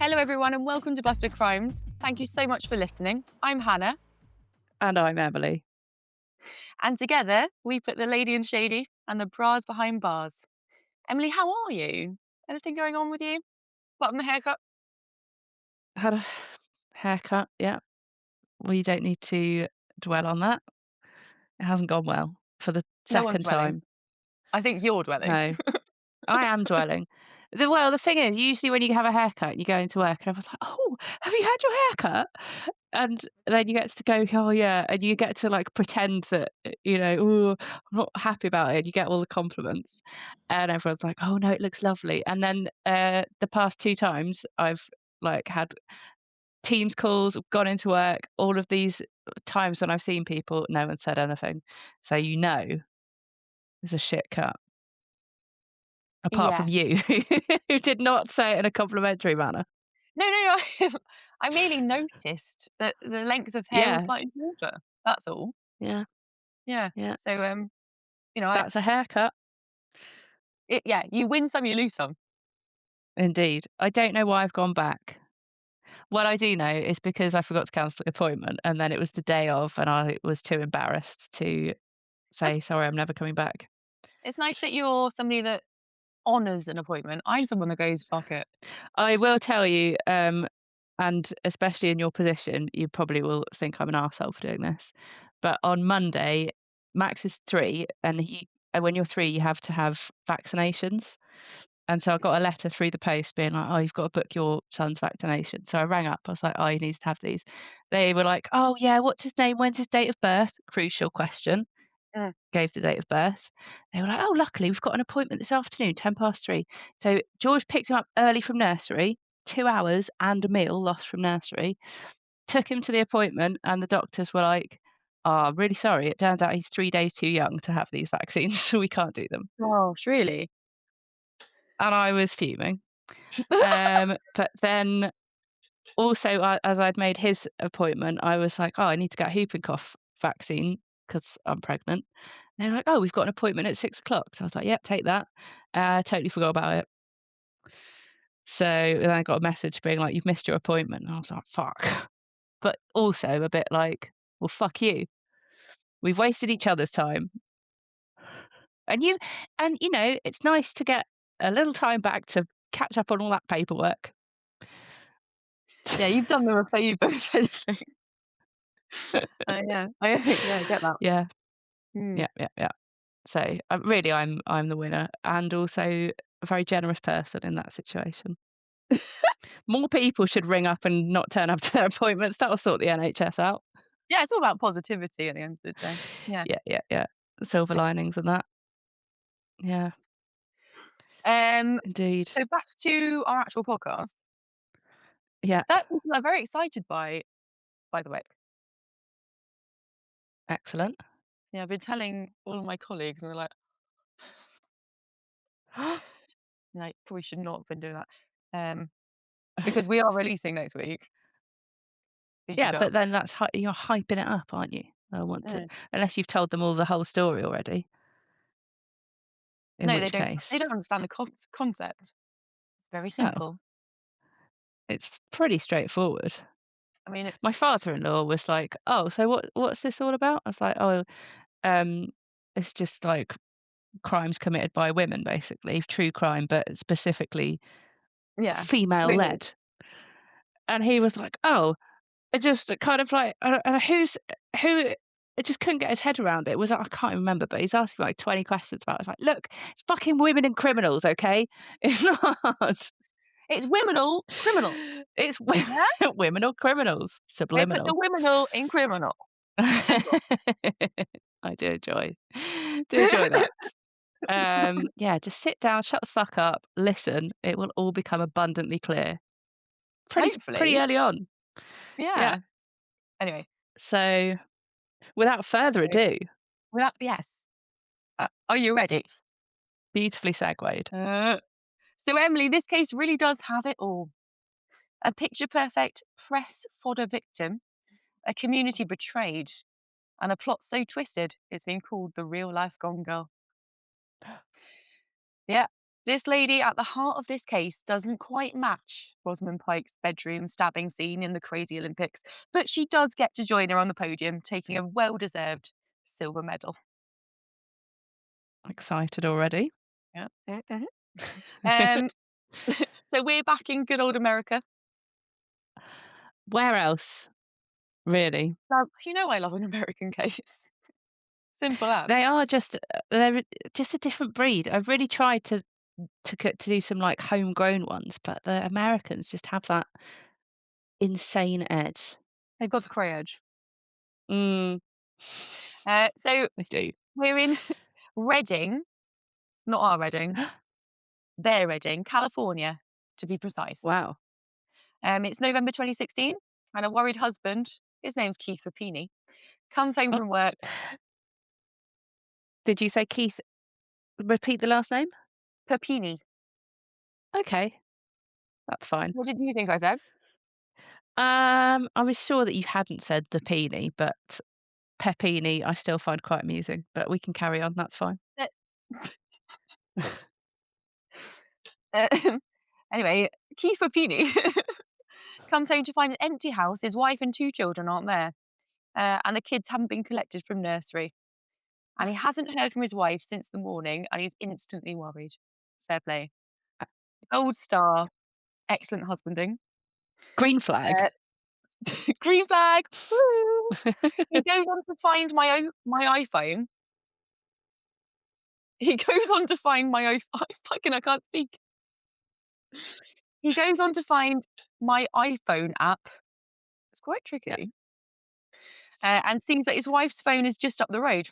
Hello, everyone, and welcome to Busted Crimes. Thank you so much for listening. I'm Hannah, And I'm Emily. and together we put the lady in shady and the bras behind bars. Emily, how are you? Anything going on with you? Apart from the haircut? Had a haircut, yeah. We don't need to dwell on that. It hasn't gone well for the No one's second dwelling. time. I think you're dwelling. No, I am dwelling. The thing is, usually when you have a haircut and you go into work and everyone's like, "Oh, have you had your haircut?" And then you get to go, "Oh, yeah," and you get to, like, pretend that, "Oh, I'm not happy about it." You get all the compliments, and everyone's like, "Oh, no, it looks lovely." And then, the past 2 times I've, like, had Teams calls, gone into work, all of these times when I've seen people, no one said anything. So it's a shit cut. Apart Yeah. from you, who did not say it in a complimentary manner. No. I merely noticed that the length of hair was Yeah, slightly shorter. That's all. yeah, Yeah. yeah. So, you know, That's a haircut. yeah, you win some, you lose some. Indeed. I don't know why I've gone back. What I do know is because I forgot to cancel the appointment, and then it was the day of, and I was too embarrassed to That's, say, "Sorry, I'm never coming back." it's nice that you're somebody that honours an appointment. I'm someone that goes, fuck it. I will tell you, and especially in your position, you probably will think I'm an arsehole for doing this. But on Monday, Max is 3, and when you're 3, you have to have vaccinations. And so I got a letter through the post being like, "Oh, you've got to book your son's vaccination." So I rang up. I was like, "Oh, he needs to have these." They were like, "Oh, yeah, what's his name? When's his date of birth?" Crucial question. Mm. Gave the date of birth. They were like, "Oh, luckily we've got an appointment this afternoon, 3:10." So George picked him up early from nursery, 2 hours and a meal lost from nursery, took him to the appointment, and the doctors were like, "Oh, really sorry. It turns out he's 3 days too young to have these vaccines, so we can't do them." Gosh, really? And I was fuming. But then also, as I'd made his appointment, I was like, "Oh, I need to get a whooping cough vaccine because 'cause I'm pregnant." And they're like, "Oh, we've got an appointment at 6 o'clock." So I was like, "Yep, take that." Totally forgot about it. So then I got a message being like, "You've missed your appointment." And I was like, "Fuck." But also a bit like, "Well, fuck you. We've wasted each other's time." And it's nice to get a little time back to catch up on all that paperwork. Yeah, you've done them a favour, if anything. Yeah, yeah, I get that. Yeah. Mm. Yeah, yeah, yeah. So, really, I'm the winner, and also a very generous person in that situation. More people should ring up and not turn up to their appointments. That'll sort the NHS out. Yeah, it's all about positivity at the end of the day. Yeah. Yeah, yeah, yeah. Silver linings and that. Yeah, Um, indeed. so back to our actual podcast Yeah, that people are very excited by the way. excellent. Yeah, I've been telling all of my colleagues and they're like, probably should not have been doing that. Because we are releasing next week. Beat you Yeah, but up. then you're hyping it up, aren't you? I want to, Mm. unless you've told them all the whole story already, in No, which they case, don't understand the concept. It's very oh, simple. it's pretty straightforward. I mean, it's My father-in-law was like, "Oh, so what's this all about?" I was like, "Oh, um, it's just like crimes committed by women, basically, true crime, but specifically yeah, women. female-led." And he was like, "Oh," it just kind of like, who? It just couldn't get his head around it. I can't remember, but he's asking like 20 questions about it. It's like, "Look, it's fucking women and criminals, okay? It's not. It's womenal criminal. It's Yeah? women or criminals." They put the Subliminal. womenal in criminal. Simple. I do enjoy that. Yeah, just sit down, shut the fuck up, listen. It will all become abundantly clear pretty Hopefully. early on. Yeah. Yeah. Anyway, So, without further so ado, yes. Are you ready? beautifully segued. So, Emily, this case really does have it all. A picture perfect press fodder victim, a community betrayed, and a plot so twisted it's been called the real life Gone Girl. Yeah. This lady at the heart of this case doesn't quite match Rosamund Pike's bedroom stabbing scene in the Crazy Olympics, but she does get to join her on the podium, taking a well-deserved silver medal. Excited already. Yeah. Um, so we're back in good old America. Where else, really? Now, you know I love an American case. Simple as. They are just they're just a different breed. I've really tried to do some, like, homegrown ones, but the Americans just have that insane edge. They've got the cray edge. Mm, So they do. we're in Reading, not our Reading, their Reading, California, to be precise. Wow. It's November 2016, and a worried husband, his name's Keith Rapini, comes home Oh, from work. did you say Keith? Repeat the last name? Papini. Okay, that's fine. What did you think I said? I was sure that you hadn't said the Peony, but Pepini I still find quite amusing, but we can carry on, that's fine. Uh, uh, anyway, Keith Papini comes home to find an empty house. His wife and two children aren't there, and the kids haven't been collected from nursery. And he hasn't heard from his wife since the morning, and he's instantly worried. Fair play. Gold star, excellent husbanding. Green flag. Uh, green flag. Woo! He goes on to find my iPhone. He goes on to find my iPhone. Fucking, I can't speak. He goes on to find my iPhone app. It's quite Yeah. tricky. And sees that his wife's phone is just up the road.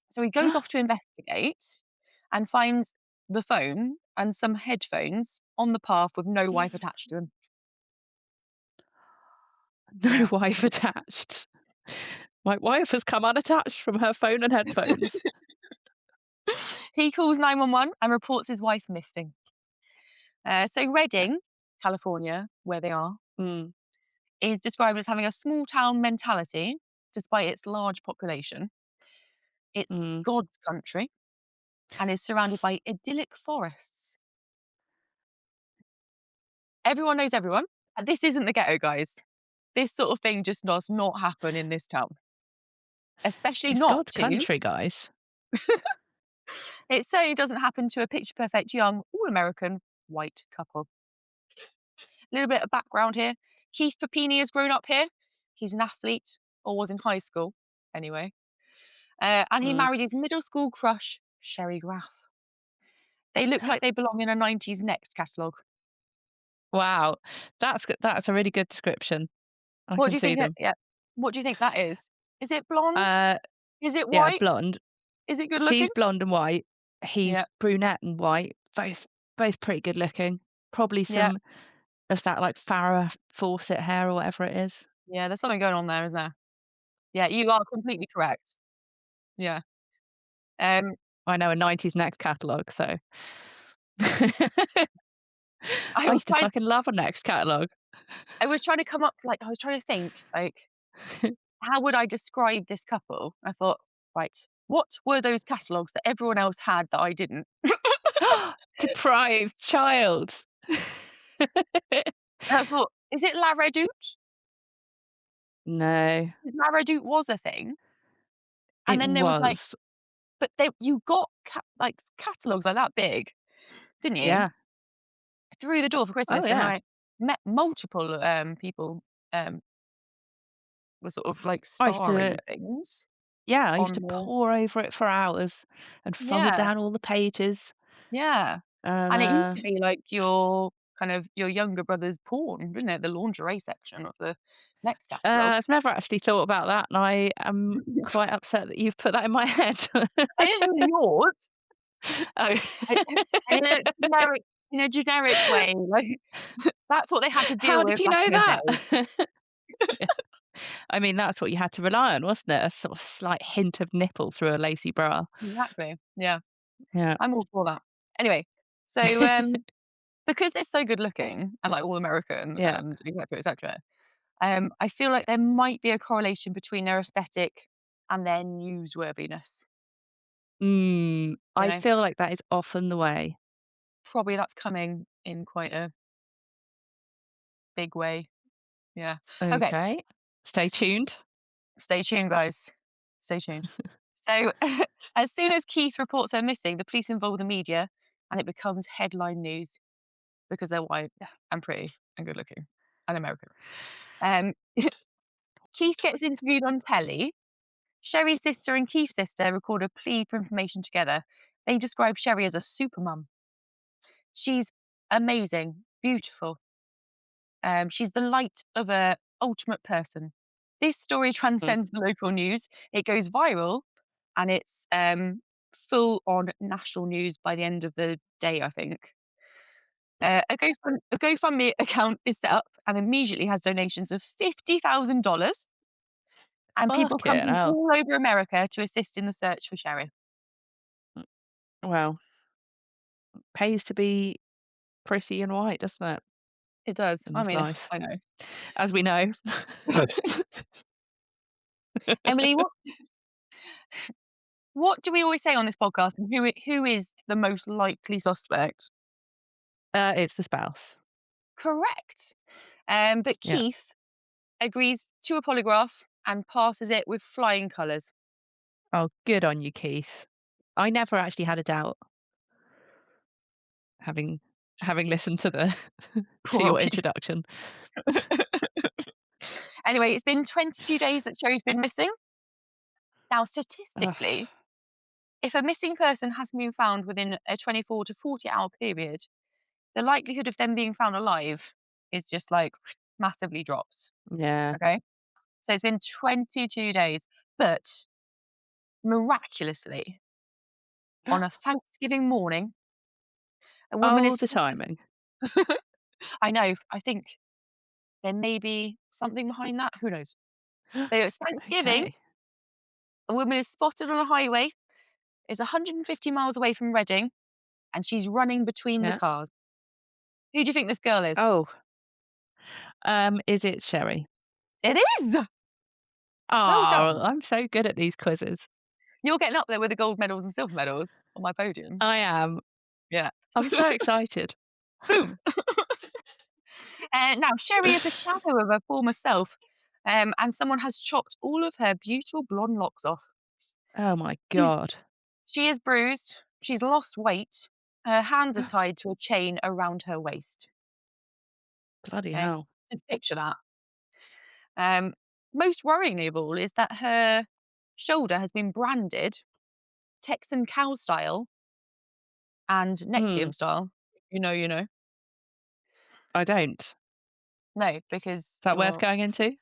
So he goes off to investigate and finds the phone and some headphones on the path with no wife attached to them. No Yeah. wife attached. My wife has come unattached from her phone and headphones. He calls 911 and reports his wife missing. So Yeah. Reading, California, where they are, Mm, is described as having a small town mentality despite its large population. It's mm. God's country and is surrounded by idyllic forests. Everyone knows everyone. And this isn't the ghetto, guys. This sort of thing just does not happen in this town, especially It's not God's to, country, guys. it certainly doesn't happen to a picture perfect young, all American white couple. A little bit of background here. Keith Papini has grown up here. He's an athlete, or was in high school anyway. And he Mm. married his middle school crush, Sherry Graff. They look like they belong in a 90s Next catalogue. Wow, that's a really good description. I What can do you see think them. yeah. What do you think that is? Is it blonde? Uh, Is it yeah, white? blonde. Is it good looking? She's blonde and white. He's Yeah, brunette and white. Both pretty good looking. Probably yeah, some of that, like, Farrah Fawcett hair or whatever it is. yeah, there's something going on there, isn't there? Yeah, you are completely correct. Yeah. Um, I know a 90s Next catalogue, so I I was used to trying fucking love a Next catalogue. I was trying to come up like, I was trying to think, like, how would I describe this couple? I thought, right, what were those catalogues that everyone else had that I didn't? Deprived child. And I thought, is it La Redoute? No, 'Cause La Redoute was a thing, and it then there was, like, was. but they you got like, catalogues like that big, didn't you? Yeah. Through the door for Oh, Christmas, and yeah. I met multiple, people, were sort of, like, I used to starring things yeah, I used on to the pore over it for hours and fumble yeah, down all the pages yeah, and, and it used to be, like, your kind of your younger brother's porn, didn't it? The lingerie section of the Next catalogue. I've never actually thought about that, and I am quite upset that you've put that in my head. I didn't know yours. Oh. I in a generic way, like, that's what they had to deal How did with you back know in the that? day. Yeah. I mean, that's what you had to rely on, wasn't it? A sort of slight hint of nipple through a lacy bra. Exactly, yeah, Yeah. I'm all for that. Anyway, so, because they're so good looking and, like, all American Yeah. and et cetera, I feel like there might be a correlation between their aesthetic and their newsworthiness, you I know? feel like that is often the way. probably that's coming in quite a big way. Yeah. Okay, Okay. Stay tuned. stay tuned, guys. Stay tuned. So, as soon as Keith reports her missing, the police involve the media, and it becomes headline news because they're white and pretty and good looking and American. Um, Keith gets interviewed on telly. Sherry's sister and Keith's sister record a plea for information together. They describe Sherry as a super mum. She's amazing, beautiful. She's the light of a ultimate person. This story Mm. transcends the local news. It goes viral, and it's full on national news by the end of the day, I think. A GoFundMe account is set up and immediately has donations of $50,000, and people Fuck come it. from Oh, all over America to assist in the search for Sherry. well, pays to be pretty and white, doesn't it? It does. In I this mean, life, I know. as we know. Emily, what do we always say on this podcast? And who is the most likely suspect? It's the spouse. Correct. But Yeah. Keith agrees to a polygraph and passes it with flying colours. Oh, good on you, Keith. I never actually had a doubt having listened to the to Poor old your Keith. introduction. Anyway, it's been 22 days that Joe's been missing. Now, Ugh, statistically, if a missing person hasn't been found within a 24 to 40-hour period, the likelihood of them being found alive is just like massively drops. yeah. Okay. So it's been 22 days. But miraculously, on a Thanksgiving morning, a woman Oh, is the spotted. timing. I know, I think there may be something behind that. Who knows? So it's Thanksgiving. Okay. A woman is spotted on a highway, is 150 miles away from Reading, and she's running between the Yeah. cars. Who do you think this girl is? Oh, is it Sherry? It is! Well Oh, done. I'm so good at these quizzes. You're getting up there with the gold medals and silver medals on my podium. I am. Yeah. I'm so excited. Boom. Now, Sherry is a shadow of her former self, and someone has chopped all of her beautiful blonde locks off. Oh my She's- god. She is bruised. She's lost weight. Her hands are tied to a chain around her waist. Bloody Okay, hell. just picture that. Um, Most worryingly of all is that her shoulder has been branded Texan cow style and Hmm. Nexium style. You know. I don't. Is No, because that worth you're. going into?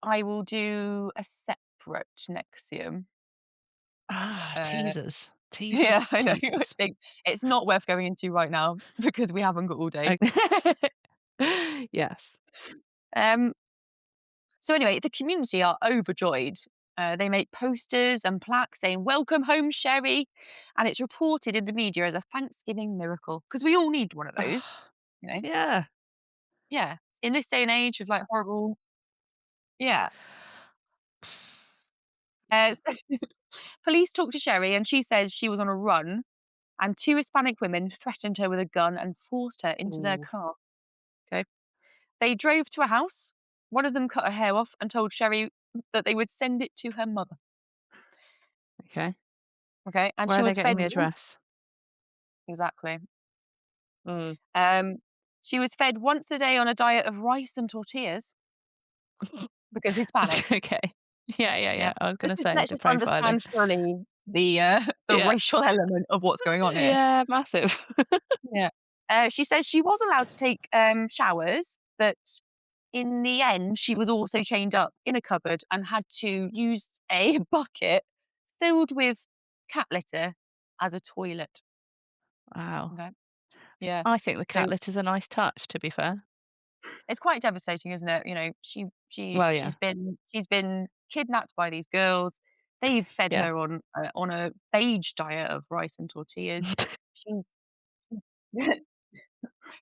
I will do a separate Nexium. Ah, Uh, teasers. yeah, Teasers, I know. I teasers. think it's not worth going into right now because we haven't got all day. Ok yes. Um, so anyway, the community are overjoyed. They make posters and plaques saying "Welcome home, Sherry," and it's reported in the media as a Thanksgiving miracle because we all need one of those. Ugh, You know, yeah. yeah. In this day and age of like horrible, yeah. So police talked to Sherry, and she says she was on a run, and two Hispanic women threatened her with a gun and forced her into their Ooh, car. Okay, they drove to a house. One of them cut her hair off and told Sherry that they would send it to her mother. okay. Okay, and Where she are they was getting fed the once. address? Exactly. Mm. Um, she was fed once a day on a diet of rice and tortillas because Hispanic. Okay. Yeah, yeah, Yeah. yeah. I was gonna say Let's the just profiling. understand fully the Yeah. racial element of what's going on here. Yeah, massive. Yeah. She says she was allowed to take showers, but in the end, she was also chained up in a cupboard and had to use a bucket filled with cat litter as a toilet. Wow. Okay. Yeah. I think the So cat litter's a nice touch, to be fair. it's quite devastating, isn't it? You know, Well, yeah. she's been kidnapped by these girls. They've fed Yeah. her on a beige diet of rice and tortillas. She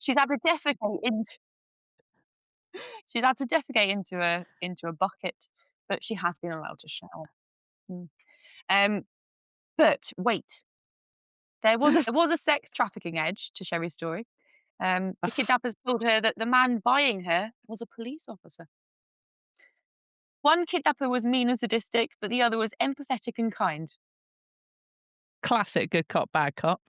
she's had to defecate into she's had to defecate into a bucket, but she has been allowed to shower. Mm. Um, but wait, There was a sex trafficking edge to Sherry's story. The kidnappers told her that the man buying her was a police officer. One kidnapper was mean and sadistic, but the other was empathetic and kind. Classic good cop, bad cop.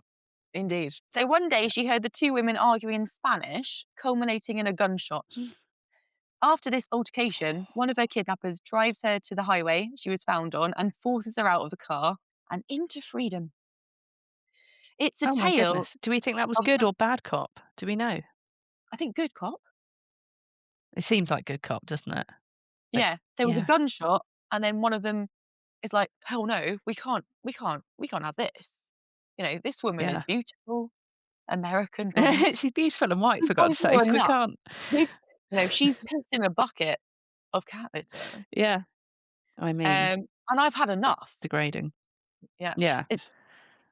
Indeed. So one day she heard the two women arguing in Spanish, culminating in a gunshot. After this altercation, one of her kidnappers drives her to the highway she was found on and forces her out of the car and into freedom. It's a Oh my tale goodness. Do we think that was of, good or bad cop? Do we know? I think, good cop. It seems like good cop, doesn't it? But Yeah, there was a yeah, gunshot, and then one of them is like, "Hell no, we can't have this. This woman is yeah. beautiful, American, blonde. She's beautiful and white, She's for gone God's through sake. We enough. can't. We've, she's pissed in a bucket of cat litter, Yeah, I mean, and I've had it's enough." degrading. Yeah, Yeah. it,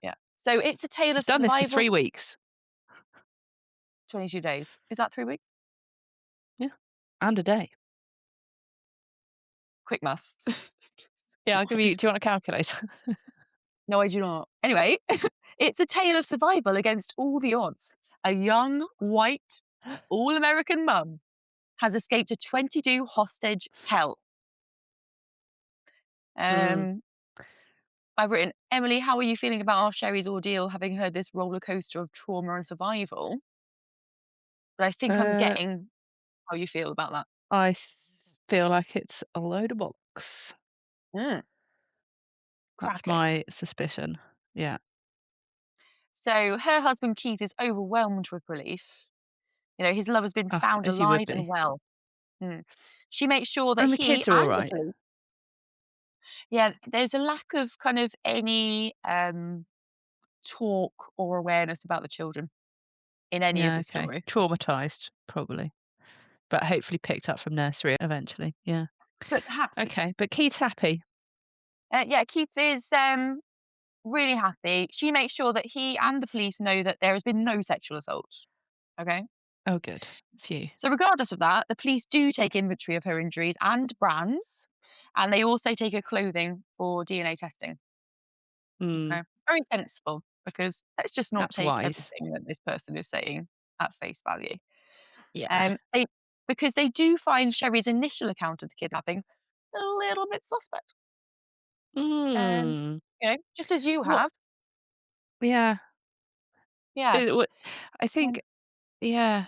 yeah. So it's a tale She's of done this for survival. 3 weeks. 22 days. Is that 3 weeks? Yeah. And a day. Quick maths. Yeah, I'll give you, do you want a calculator? No, I do not. Anyway, it's a tale of survival against all the odds. A young, white, all American mum has escaped a 22 hostage hell. Mm. Um, I've written, Emily, how are you feeling about our Sherry's ordeal, having heard this roller coaster of trauma and survival? But I think I'm Uh, getting how you feel about that. feel like it's a load of bollocks. Mm, That's cracking. my suspicion. Yeah. So her husband Keith is overwhelmed with relief. His love has been Oh, found as you would alive and be. well. Mm. She makes sure that And the he kids are all and the right. police. Yeah, there's a lack of kind of any talk or awareness about the children in any of Yeah, the okay. story. Traumatized, probably. But hopefully picked up from nursery eventually. Yeah. But perhaps, Okay. But Keith's happy. yeah, Keith is really happy. She makes sure that he and the police know that there has been no sexual assault. Okay. Oh, good. Phew. So, regardless of that, the police do take inventory of her injuries and brands, and they also take her clothing for DNA testing. Mm, Okay. Very sensible because let's just not that's take wise. everything that this person is saying at face value. Yeah. They because they do find Sherry's initial account of the kidnapping a little bit suspect. Um, Mm. just as you What? have. Yeah. Yeah. It, what, I think, Um, yeah.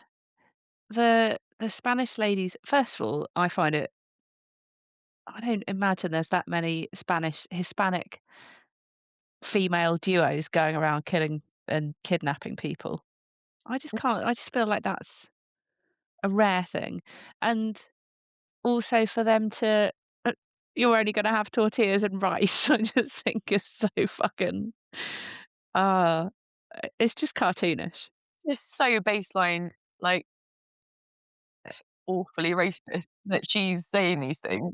The Spanish ladies. First of all, I find it. I don't imagine there's that many Spanish Hispanic female duos going around killing and kidnapping people. I just can't. I just feel like that's a rare thing, and also for them to. You're only going to have tortillas and rice. I just think is so fucking. Uh, it's just cartoonish. just so baseline, like awfully racist that she's saying these things.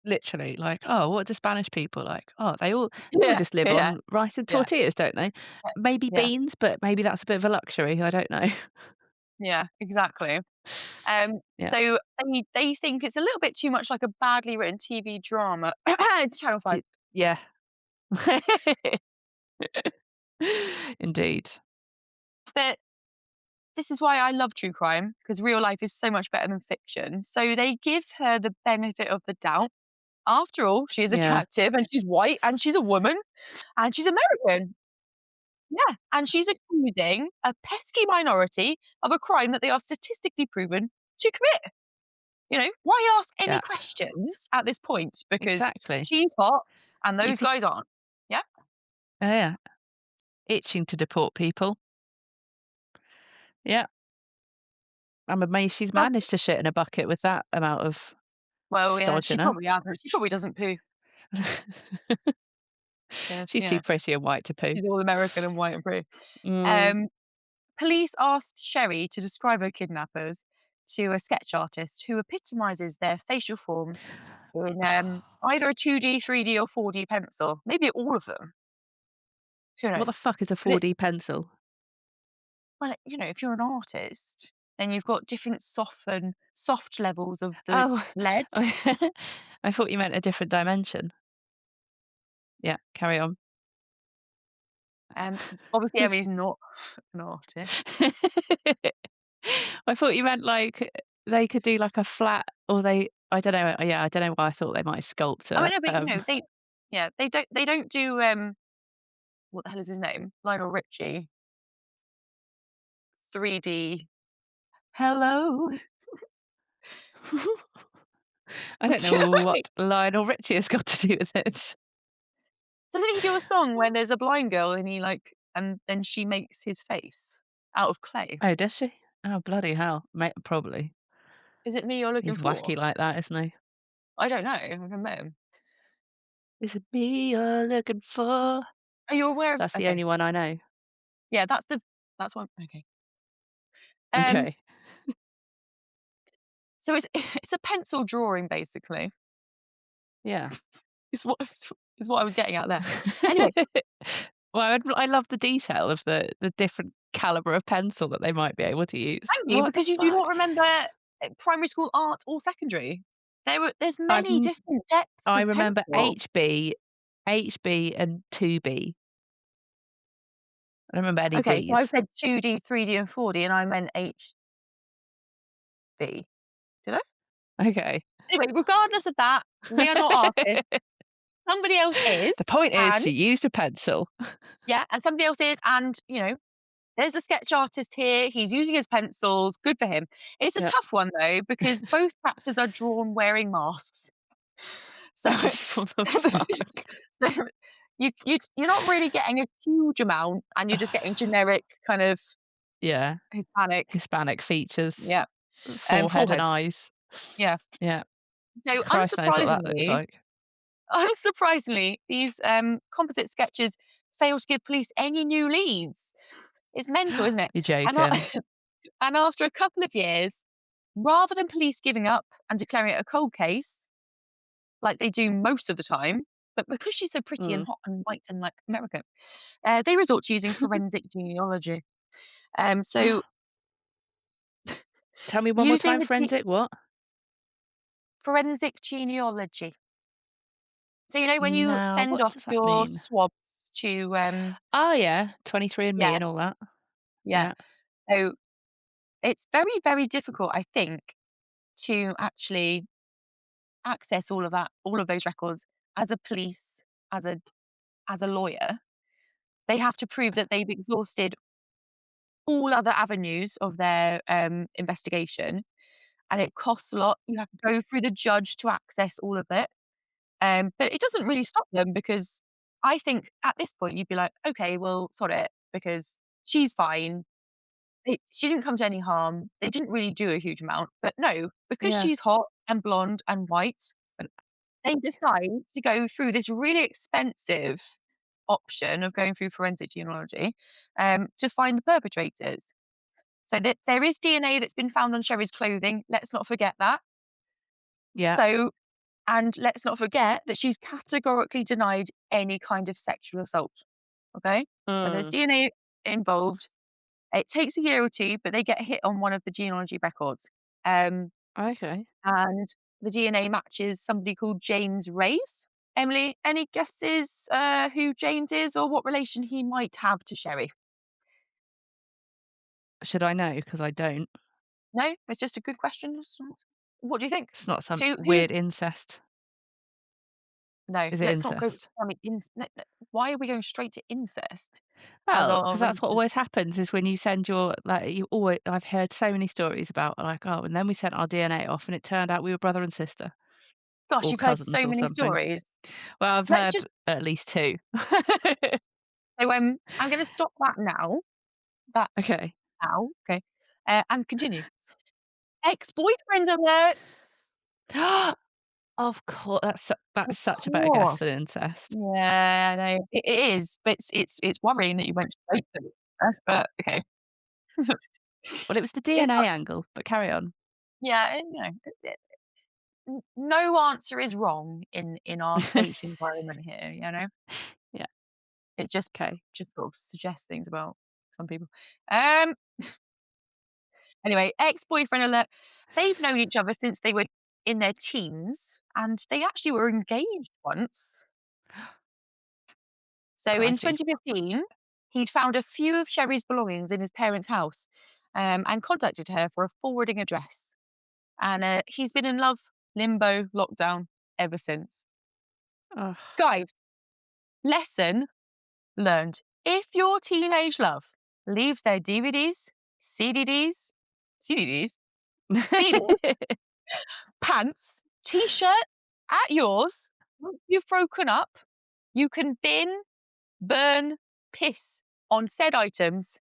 Literally, like, oh, what do Spanish people like? Oh, they all Yeah, just live yeah, on rice and yeah, tortillas, don't they? Maybe yeah, beans, but maybe that's a bit of a luxury. I don't know. yeah, exactly. Yeah. So they think it's a little bit too much like a badly written TV drama. It's Channel 5. Yeah. Indeed. But this is why I love true crime, because real life is so much better than fiction. So they give her the benefit of the doubt. After all, she is Yeah. attractive and she's white and she's a woman and she's American. Yeah. And she's accusing a pesky minority of a crime that they are statistically proven to commit. Why ask any Yeah. questions at this point? Because Exactly. she's hot and You those could guys aren't. Yeah. yeah. Itching to deport people. Yeah. I'm amazed she's Well, managed to shit in a bucket with that amount of well, yeah, stodge she in her. probably has. She probably doesn't poo. Yes, She's too yeah. pretty and white to poo. She's all American and white and pretty. Mm. Um, Police asked Sherry to describe her kidnappers to a sketch artist who epitomizes their facial form in either a 2D, 3D, or 4D pencil. Maybe all of them. Who What the knows? fuck is a But it, 4D pencil? well, if you're an artist, then you've got different soft levels of the Oh, lead. I thought you meant a different dimension. Yeah, carry on. Um, Obviously, Emily's not an artist. I thought you meant, like, they could do, like, a flat or they I don't know, yeah, I don't know why I thought they might sculpt I a, mean, no, but, they yeah, they don't do, what the hell is his name? Lionel Richie, 3D hello. I Do don't you know know what I mean? what Lionel Richie has got to do with it. Doesn't he do a song where there's a blind girl and he, like and then she makes his face out of clay? Oh, does she? Oh, bloody hell. Probably. Is it me you're looking He's for? wacky like that, isn't he? I don't know, I haven't met him. Is it me you're looking for? Are you aware of That's the okay, only one I know. yeah, that's one okay. Um, Okay. so it's it's a pencil drawing basically, Yeah. is what is what I was getting at there. Anyway, Well, I love the detail of the different caliber of pencil that they might be able to use. thank you, What the because you do fuck? not remember, primary school art or secondary. There's I've many n different depths I of remember pencil. HB and 2B. I don't remember any Okay, so I Ds. said 2D, 3D, and 4D, and I meant HB. Did I? Okay. Anyway, regardless of that, we are not artists. Somebody else is, The point is and she used a pencil. yeah, and somebody else is, and, there's a sketch artist here, he's using his pencils, good for him. It's a Yeah. tough one though, because both characters are drawn wearing masks. So What the fuck? so you're not really getting a huge amount, and you're just getting generic kind of Yeah. Hispanic Hispanic features, yeah, forehead and foreheads. eyes. Yeah. Yeah. So Christ knows what that looks like. unsurprisingly, these, composite sketches fail to give police any new leads. It's mental, isn't it? You're And a joking. and after a couple of years, rather than police giving up and declaring it a cold case, like they do most of the time, but because she's so pretty and Mm. hot and white and, like, American, they resort to using forensic genealogy. So Tell me one more using time, the forensic what? forensic genealogy. So, when you No, send what off does that your mean? swabs to, Oh, yeah, 23andMe yeah, and all that. yeah. Yeah. So, it's very, very difficult, I think, to actually access all of those records as a police, as a lawyer. They have to prove that they've exhausted all other avenues of their, investigation, and it costs a lot. You have to go through the judge to access all of it. But it doesn't really stop them because I think at this point you'd be like, "Okay, well, sod it," because she's fine. She didn't come to any harm. They didn't really do a huge amount. But no, because Yeah. she's hot and blonde and white, And they decide to go through this really expensive option of going through forensic genealogy, to find the perpetrators. So that there is DNA that's been found on Sherry's clothing. Let's not forget that. yeah. So and let's not forget that she's categorically denied any kind of sexual assault. Okay? So there's Mm. DNA involved. It takes a year or two, but they get hit on one of the genealogy records. Um, Okay. and the DNA matches somebody called James Reyes. Emily, any guesses who James is or what relation he might have to Sherry? Should I know? Because I don't. No, it's just a good question. What do you think? It's not some Who? weird incest. No, Is it let's not go. incest? I mean, why are we going straight to incest as Well, our because that's what reason? always happens is when you send your like, you always I've heard so many stories about, like, "Oh, and then we sent our DNA off, and it turned out we were brother and sister Gosh, or you've heard cousins so or many something." stories. Well, I've Let's heard just at least 2. so I'm going to stop that now. That Okay. now, okay, and continue. Ex-boyfriend alert. Of course, Of that's such a better guess course. than incest. Yeah, I know. It is, but it's worrying that you went straight to it, but okay. Well, it was the It's DNA not angle, but carry on. yeah, no answer is wrong in our safe environment here, you know? Yeah, It just okay. sort of suggests things about some people. Um, anyway, ex-boyfriend alert. They've known each other since they were in their teens, and they actually were engaged once. So in Crikey. 2015 He'd found a few of Sherry's belongings in his parents' house, and contacted her for a forwarding address. And he's been in love, limbo, lockdown ever since. Ugh. Guys, lesson learned. If your teenage love leaves their DVDs, CDs, CDs, CD, pants, t-shirt at yours, once you've broken up, you can bin, burn, piss on said items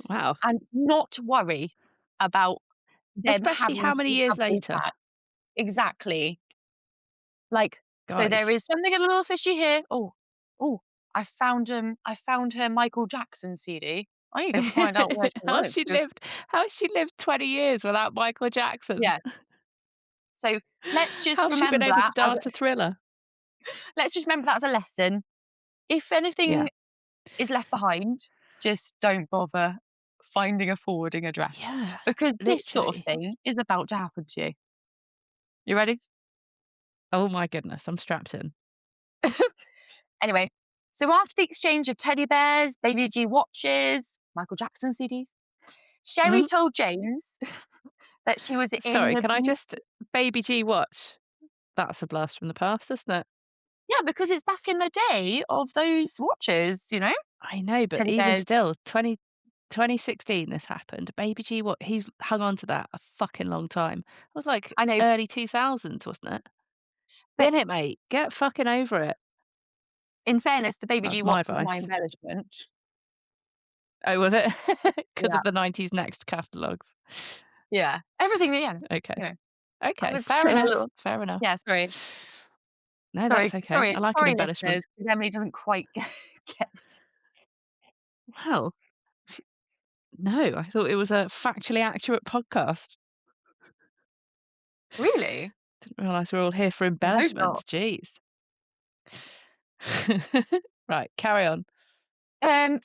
Wow. and not worry about them Especially having how many to years have these later? back. Exactly. Like, so there Guys. is something a little fishy here. Oh, oh, I found her Michael Jackson CD. I need to find out where she How lives she 'cause lived how she lived 20 years without Michael Jackson? yeah. So let's just How's she been remember able that to dance to Thriller? let's just remember that as a lesson. If Yeah. anything is left behind, just don't bother finding a forwarding address Yeah, because this sort of literally. thing is about to happen to you. You ready? Oh my goodness, I'm strapped in. Anyway, so after the exchange of teddy bears, Baby G watches, Michael Jackson CDs, Sherry Mhm. told James that she was in Sorry, an can I abuse. just Baby G watch? That's a blast from the past, isn't it? Yeah, because it's back in the day of those watches, I know, but teddy even bears. still, 2016 this happened. Baby G what he's hung on to that a fucking long time. It was like I know, early 2000s, wasn't it? but Bin it, mate. Get fucking over it. in fairness, the Baby G That's my watch was my advice. embellishment. Oh, was it? Because Yeah, of the 90s Next catalogues. yeah, everything. Yeah, Okay. you know, I Okay, was fair throwing a enough, little. fair enough. Yeah, sorry, No, that's okay. I like an embellishment. listeners, because Emily doesn't quite get. Well, sh no, I thought it was a factually accurate podcast. Really? Didn't realise we're all here for I hope not. embellishments, jeez. Right, carry on. Um,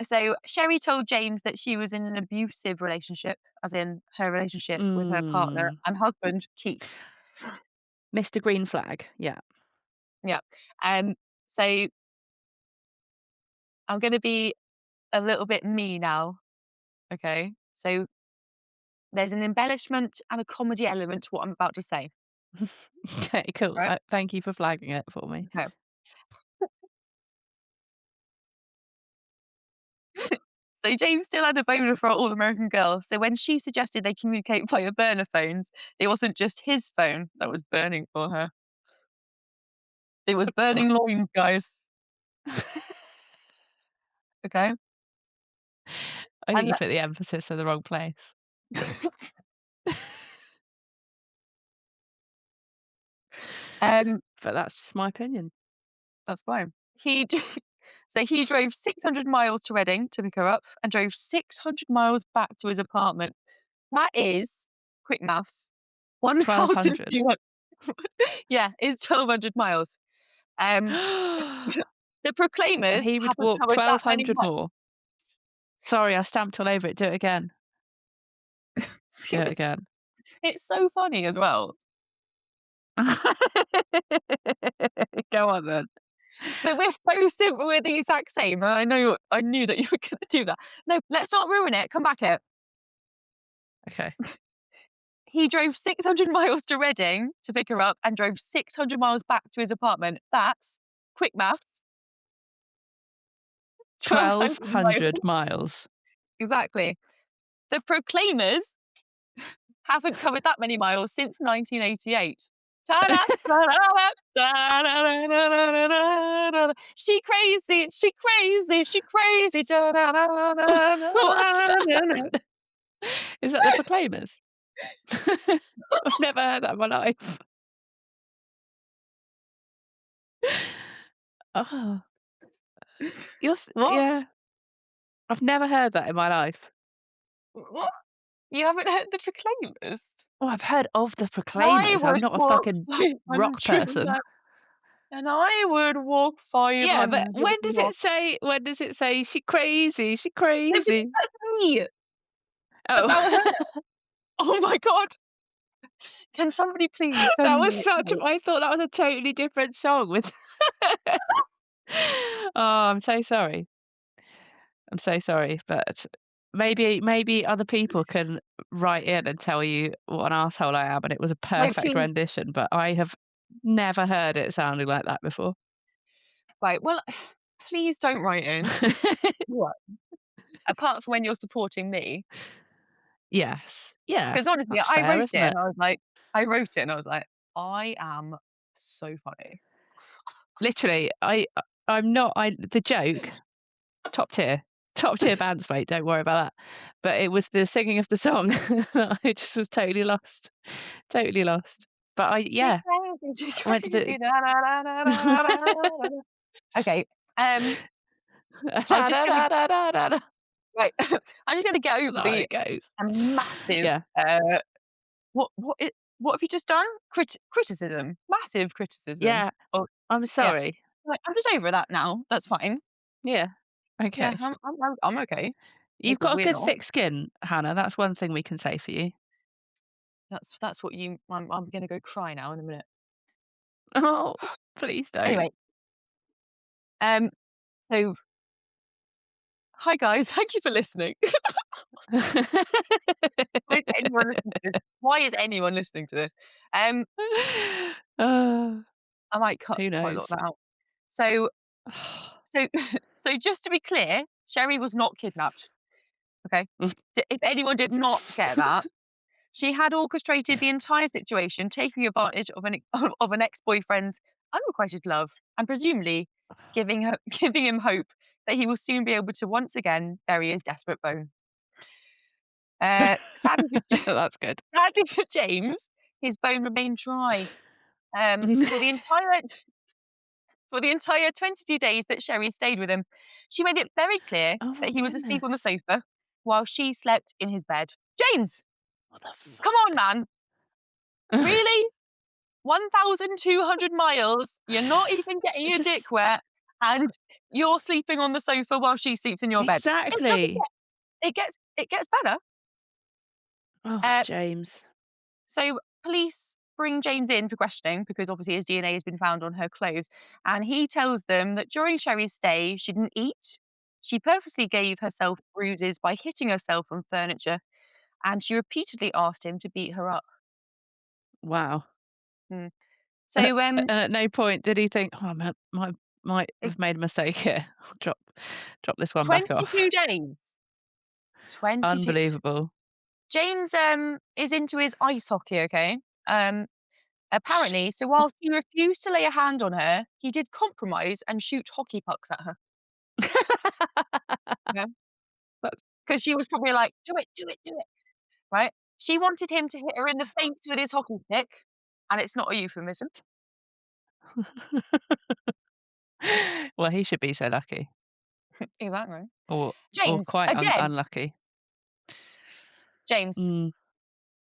so Sherry told James that she was in an abusive relationship, as in her relationship with her partner Mm, and husband, Keith. Mr. Green Flag, yeah. Yeah. Um, so I'm gonna be a little bit me now, okay? So there's an embellishment and a comedy element to what I'm about to say, Okay, cool. right? Thank you for flagging it for me. Okay. So James still had a boner for our all-American girl. So when she suggested they communicate via burner phones, it wasn't just his phone that was burning for her. It was burning loins, guys. Okay. I think And you put the emphasis in the wrong place. um, But that's just my opinion. that's fine. He d- so he drove 600 miles to Reading to pick her up and drove 600 miles back to his apartment. That is quick maths. 1,000. 1,200. Yeah, is 1,200 miles. Um, the And Proclaimers he would haven't walk covered that many 1,200 more. Sorry, I stamped all over it. Do it again. Do it miles. again. It's so funny as well. Go on then. But we're so simple. We're the exact same. And I knew that you were going to do that. No, let's not ruin it. Come back here. Okay. He drove 600 miles to Reading to pick her up and drove 600 miles back to his apartment. That's quick maths. 1,200 miles. 1,200 miles. Exactly. The Proclaimers haven't covered that many miles since 1988. Ta-da, ta-da, ta-da-da-da-da-da-da-da. She crazy, she crazy, she crazy. What's Da-da-da-da-da-da-da. that? Is that the Proclaimers? I've never heard that in my life. Oh, What? yeah. I've never heard that in my life. What? You haven't heard the Proclaimers? Oh, I've heard of the I Proclaimers. I'm would not a walk fucking rock 500 person. miles, and I would walk Yeah, but 500 miles. when does it say she crazy, she No, because crazy? that's me, Oh, about her. Oh my god. Can somebody please that send was me such like I thought that was a totally different song with Oh, I'm so sorry. I'm so sorry, but maybe other people can write in and tell you what an arsehole I am, and it was a No, perfect please. rendition, but I have never heard it sounding like that before. Right, well, please don't write in. What? Apart from when you're supporting me, Yes. Yeah, because honestly, that's fair, isn't it? I wrote it and I was like, "I am so funny." Literally, I'm not the joke, top tier. Top tier bands, mate, don't worry about that. But it was the singing of the song that I just was totally lost. Totally lost. But She yeah, crazy, she I went to crazy, da da da da da da da da. Okay, I'm Da, just da, gonna da, da, da, da, da. right, I'm just gonna get That's over not how the it goes. massive, Yeah. uh, what have you just done? Criticism, massive criticism. Yeah, Oh, I'm yeah. sorry. Like, I'm just over that now, that's fine. Yeah. Yeah, Okay. I'm okay. You've Maybe got a we're good not. thick skin, Hannah, that's one thing we can say for you. That's what you I'm gonna go cry now in a minute. Oh, please don't. Anyway, um, so hi guys, thank you for listening. Why is anyone listening to this? Why is anyone listening to this? Um, Uh, I might cut who quite a lot knows? of that out. So so so just to be clear, Sherry was not kidnapped, okay? If anyone did not get that, she had orchestrated the entire situation, taking advantage of of an ex-boyfriend's unrequited love and presumably giving him hope that he will soon be able to once again bury his desperate bone. Sadly for That's good. sadly for James, his bone remained dry, for the entire for the entire 22 days that Sherry stayed with him. She made it very clear Oh that my he was asleep on the goodness. sofa while she slept in his bed. James, What the come on, fuck? man. Really? 1,200 miles, you're not even getting I your just dick wet, and you're sleeping on the sofa while she sleeps in your bed. It doesn't exactly. it gets better. Oh, Uh, James. so police bring James in for questioning because obviously his DNA has been found on her clothes, and he tells them that during Sherry's stay, she didn't eat. She purposely gave herself bruises by hitting herself on furniture, and she repeatedly asked him to beat her up. Wow. Mm. And So, at no point did he think, "Oh, I might have made a mistake here. I'll drop this one back 22 off." days. 22. Unbelievable. James, is into his ice hockey, okay? Um, apparently, so while she refused to lay a hand on her, he did compromise and shoot hockey pucks at her. Yeah, That's because she was probably like, "Do it, do it, do it," right? She wanted him to hit her in the face with his hockey stick, and it's not a euphemism. well, he should be so lucky, Exactly. or James, quite again, unlucky. James, Mm,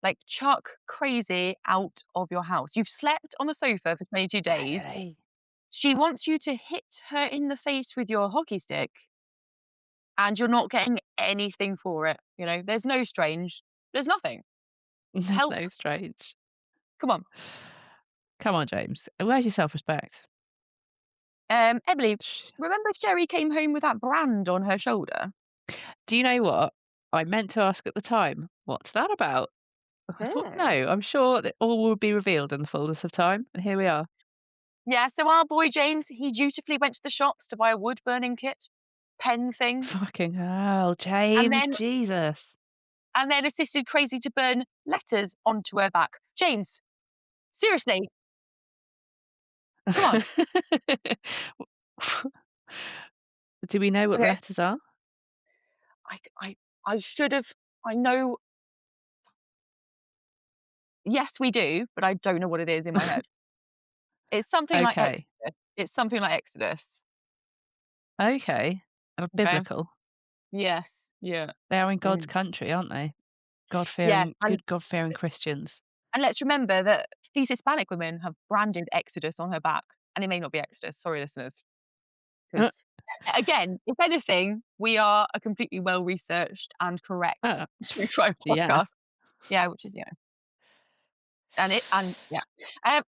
like, chuck crazy out of your house. You've slept on the sofa for 22 days. totally. She wants you to hit her in the face with your hockey stick, and you're not getting anything for it, you know? There's no strange, there's nothing. There's Help, no strange. come on. Come on, James. Where's your self-respect? Emily, remember Sherry came home with that brand on her shoulder? Do you know what? I meant to ask at the time, "What's that about?" I thought, "No, Hmm. I'm sure that all will be revealed in the fullness of time," and here we are. Yeah, so our boy James, he dutifully went to the shops to buy a wood burning kit, pen thing, Fucking hell, and James, then Jesus. assisted Crazy to burn letters onto her back. James, seriously, come on. Do we know what the Okay. letters are? I I I should have I know yes, we do, but I don't know what it is in my head. It's something like Okay. Exodus. It's something like Exodus. Okay. Okay. Biblical. Yes. Yeah. They are in God's Mm. country, aren't they? Yeah, God-fearing good God-fearing Christians. and let's remember that these Hispanic women have branded Exodus on her back, and it may not be Exodus. Sorry, listeners, Uh, because again, if anything, we are a completely well researched and correct uh, true crime yeah. podcast. Yeah, which is and yeah. Um,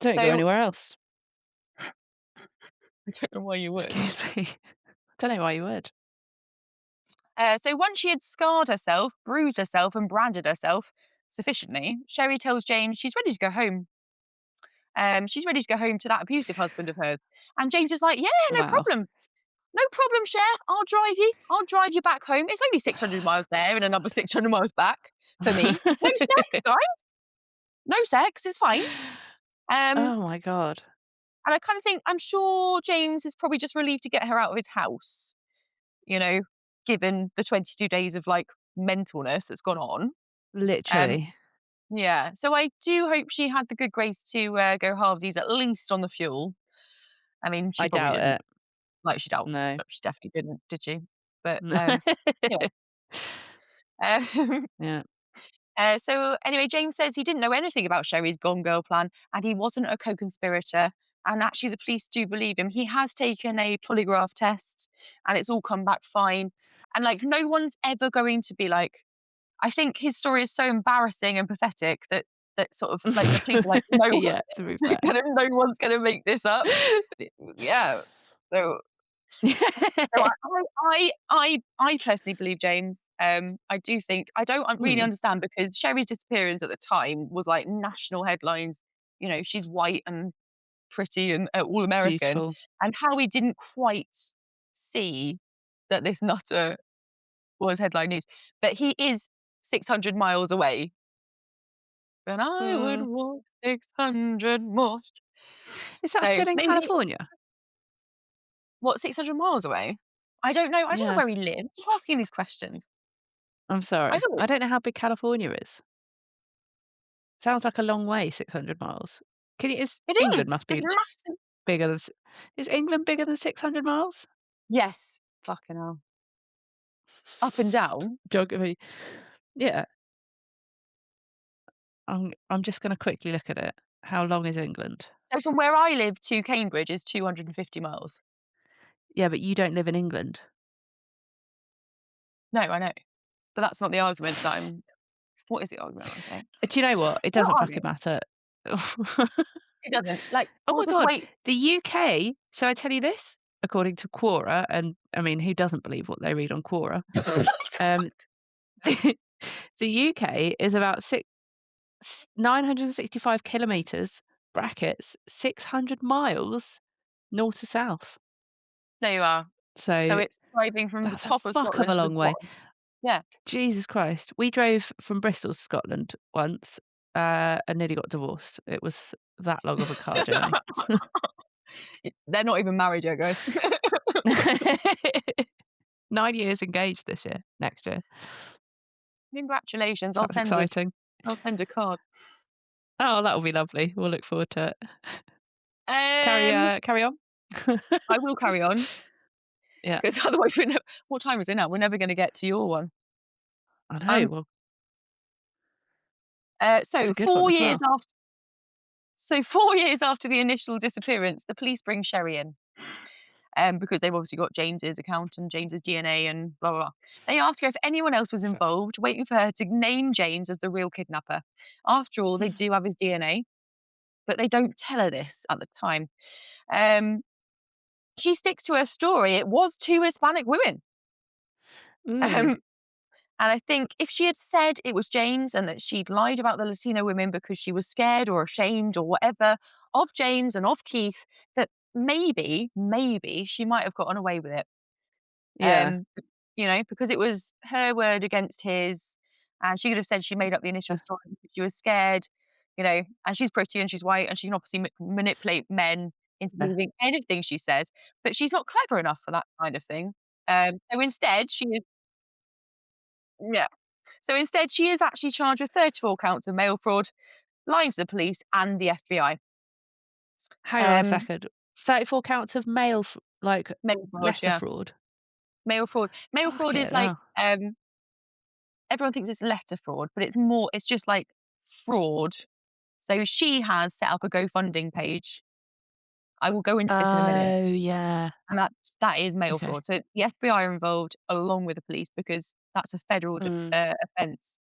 Don't go so anywhere else. I don't know why you would. Excuse me. Don't know why you would. So once she had scarred herself, bruised herself, and branded herself sufficiently, Sherry tells James she's ready to go home. She's ready to go home to that abusive husband of hers. And James is like, yeah, no Wow. problem. No problem, Cher. I'll drive you. I'll drive you back home. It's only 600 miles there and another 600 miles back for me. No sex, guys. No sex. It's fine. Um, Oh my god. and I kind of think, I'm sure James is probably just relieved to get her out of his house, you know, given the 22 days of like mentalness that's gone on. Um, Literally. yeah. So I do hope she had the good grace to go halvesies at least on the fuel. I mean, she I probably doubt didn't. it. Like, she don't. No. No, she definitely didn't, did she? But, yeah. Um, Yeah. so anyway, James says he didn't know anything about Sherry's Gone Girl plan, and he wasn't a co-conspirator. And actually, the police do believe him. He has taken a polygraph test, and it's all come back fine. And like, no one's ever going to be like. I think his story is so embarrassing and pathetic that sort of like the police are like, no, Yeah, to be fair. kind of, no one's going to make this up. Yeah. So So I personally believe James. I do think I don't really Mm, understand because Sherry's disappearance at the time was like national headlines. You know, she's white and pretty and all American, beautiful. and how he didn't quite see that this nutter was headline news. But he is 600 miles away, and I would Mm. walk 600 more. Is that So still in maybe California? what 600 miles away? I don't know. I don't know Yeah. where he lives. Keep asking these questions. I'm I sorry. thought I don't know how big California is. Sounds like a long way, 600 miles. Can you is it England is. must It's be massive. bigger than s is England bigger than 600 miles? Yes. Fucking hell. Up and down. Geography. Yeah. I'm just gonna quickly look at it. How long is England? So from where I live to Cambridge is 250 miles. Yeah, but you don't live in England. No, I know. But that's not the argument that I'm what is the argument I'm saying? Do you know what? It I'm not doesn't fucking arguing. matter. It doesn't. Like, Oh I'll my just god, wait. the UK, shall I tell you this? According to Quora, and I mean, who doesn't believe what they read on Quora? Um, the UK is about 965 kilometers, brackets, 600 miles north to south. There you are. So So it's driving from the that's a top of fuck of Scotland a to the long way. bottom. Yeah. Jesus Christ. We drove from Bristol to Scotland once, and nearly got divorced. It was that long of a car journey. They're not even married yet, guys. 9 years engaged this year, next year. Congratulations. So that's exciting. I'll send a card. Oh, that'll be lovely. We'll look forward to it. Um, Carry on. I will carry on Yeah, because otherwise we're never what time is it now? We're never gonna get to your one. I know. Um, Well, it's so a good one 4 as years well. after So 4 years after the initial disappearance, the police bring Sherry in, because they've obviously got James's account and James's DNA and blah, blah, blah. They ask her if anyone else was involved, waiting for her to name James as the real kidnapper. After all, they do have his DNA, but they don't tell her this at the time. Um, she sticks to her story. It was 2 Hispanic women. Mm, Um, And I think if she had said it was James and that she'd lied about the Latino women because she was scared or ashamed or whatever of James and of Keith, that maybe she might have gotten away with it. yeah. Um, because it was her word against his, and she could have said she made up the initial Uh, story because she was scared, and she's pretty and she's white and she can obviously manipulate men into yeah. believing anything she says, but she's not clever enough for that kind of thing. So instead, she is, yeah. So instead, she is actually charged with 34 counts of mail fraud, lying to the police and the FBI. Hang on a Um, second. 34 counts of like, mail fraud, letter yeah. fraud. Mail fraud. Mail fraud is Fucking like, hell. everyone thinks it's letter fraud, but it's just like fraud. So she has set up a GoFundMe page. I will go into this in a minute. Oh, yeah. And that is mail Okay. fraud. So the FBI are involved along with the police because that's a federal Mm, offence.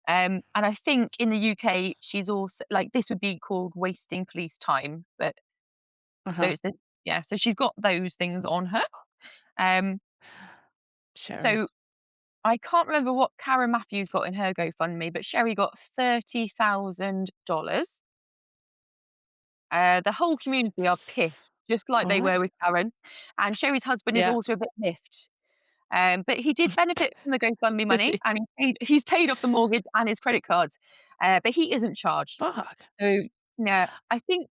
And I think in the UK, she's also like this would be called wasting police time, but so uh-huh. it's the Yeah, so she's got those things on her. Um, Sherry. so I can't remember what Karen Matthews got in her GoFundMe, but Sherry got $30,000. The whole community are pissed, just like they What? were with Karen. And Sherry's husband is Yeah. also a bit miffed. But he did benefit from the GoFundMe Is money, he? and he's paid off the mortgage and his credit cards, but he isn't charged. Fuck. So, yeah, I think